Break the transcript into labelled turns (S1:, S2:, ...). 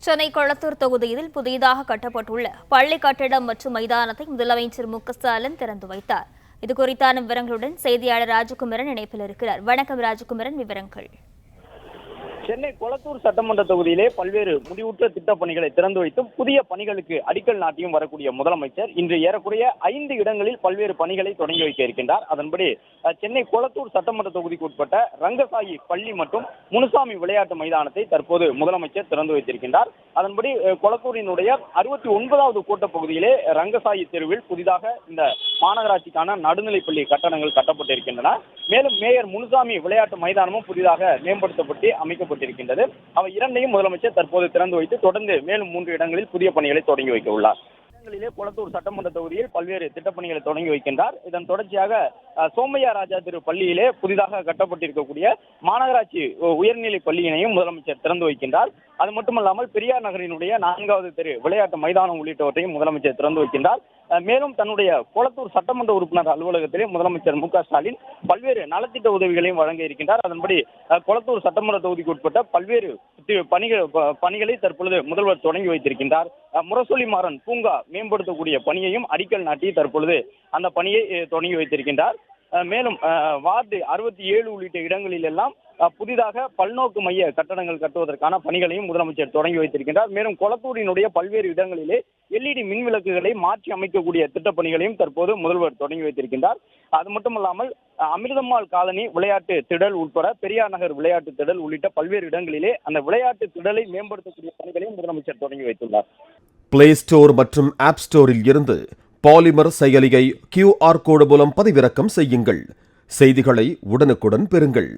S1: சென்னை கொளத்தூர் தொகுதியில் புதிதாக கட்டப்பட்டுள்ள பள்ளி கட்டிடம் மற்றும் மைதானத்தை முதலமைச்சர் மு.க.ஸ்டாலின் திறந்து வைத்தார். இதுகுறித்தான விவரங்களுடன் செய்தியாளர் ராஜகுமரன் இணைப்பில் இருக்கிறார். வணக்கம் ராஜகுமரன், விவரங்கள்.
S2: சென்னை கொளத்தூர் சட்டமன்ற தொகுதியிலே பல்வேறு முடிவுற்ற திட்டப் பணிகளை திறந்து வைத்தும் புதிய பணிகளுக்கு அடிக்கல் நாட்டியும் வரக்கூடிய முதலமைச்சர் இன்று ஏறக்குறைய 5 இடங்களில் பல்வேறு பணிகளை தொடங்கி வைக்க இருக்கின்றார். அதன்படி சென்னை கொளத்தூர் சட்டமன்ற தொகுதிக்கு உட்பட்ட ரங்கசாயி பள்ளி மற்றும் முனுசாமி விளையாட்டு மைதானத்தை தற்போது முதலமைச்சர் திறந்து வைத்திருக்கின்றார். அதன்படி கொளத்தூரினுடைய 69வது கூட்டப் பகுதியிலே ரங்கசாயி தெருவில் புதிதாக இந்த மாநகராட்சிக்கான நடுநிலைப்பள்ளி கட்டடங்கள் கட்டப்பட்டிருக்கின்றன. மேலும் மேயர் முனுசாமி விளையாட்டு மைதானமும் புதிதாக மேம்படுத்தப்பட்டு அமைக்கப்பட்டிருக்கின்றது. அவை இரண்டையும் முதலமைச்சர் தற்போது திறந்து வைத்து தொடர்ந்து மேலும் 3 இடங்களில் புதிய பணிகளை தொடங்கி வைக்க உள்ளார். கொளத்தூர் சட்டமன்ற தொகுதியில் பல்வேறு திட்டப்பணிகளை தொடங்கி வைக்கின்றார். இதன் தொடர்ச்சியாக சோமையா ராஜா திரு பள்ளியிலே புதிதாக கட்டப்பட்டிருக்கக்கூடிய மாநகராட்சி உயர்நிலை பள்ளியினையும் முதலமைச்சர் திறந்து வைக்கின்றார். அது மட்டுமல்லாமல் பெரியார் நகரினுடைய 4வது தெரு விளையாட்டு மைதானம் உள்ளிட்டவற்றையும் முதலமைச்சர் திறந்து வைக்கின்றார். மேலும் தன்னுடைய கொளத்தூர் சட்டமன்ற உறுப்பினர் அலுவலகத்திலே முதலமைச்சர் மு.க.ஸ்டாலின் பல்வேறு நலத்திட்ட உதவிகளையும் வழங்க இருக்கின்றார். அதன்படி கொளத்தூர் சட்டமன்ற தொகுதிக்கு உட்பட்ட பல்வேறு பணிகளை தற்பொழுது முதல்வர் தொடங்கி வைத்திருக்கின்றார். முரசொலி மாறன் பூங்கா மேம்படுத்தக்கூடிய பணியையும் அடிக்கல் நாட்டி தற்பொழுது அந்த பணியை தொடங்கி வைத்திருக்கின்றார். மேலும் வார்டு 67 உள்ளிட்ட இடங்களில் எல்லாம் புதிதாக பல்நோக்கு மைய கட்டடங்கள் கட்டுவதற்கான பணிகளையும் முதலமைச்சர் தொடங்கி வைத்திருக்கின்றார். மேலும் கொளத்தூரினுடைய பல்வேறு இடங்களிலே LED மின் விளக்குகளை மாற்றி அமைக்கக்கூடிய திட்டப்பணிகளையும் தற்போது முதல்வர் தொடங்கி வைத்திருக்கின்றார். அது மட்டுமல்லாமல் அமிர்தம்மாள் காலனி விளையாட்டு திடல் உட்பட பெரியார் நகர் விளையாட்டு திடல் உள்ளிட்ட பல்வேறு இடங்களிலே அந்த விளையாட்டு திடலை மேம்படுத்தக்கூடிய பணிகளையும் முதலமைச்சர் தொடங்கி வைத்துள்ளார்.
S3: பிளே ஸ்டோர் மற்றும் ஆப் ஸ்டோரில் இருந்து பாலிமர் செயலியை QR கோடு மூலம் பதிவிறக்கம் செய்யுங்கள். செய்திகளை உடனுக்குடன் பெறுங்கள்.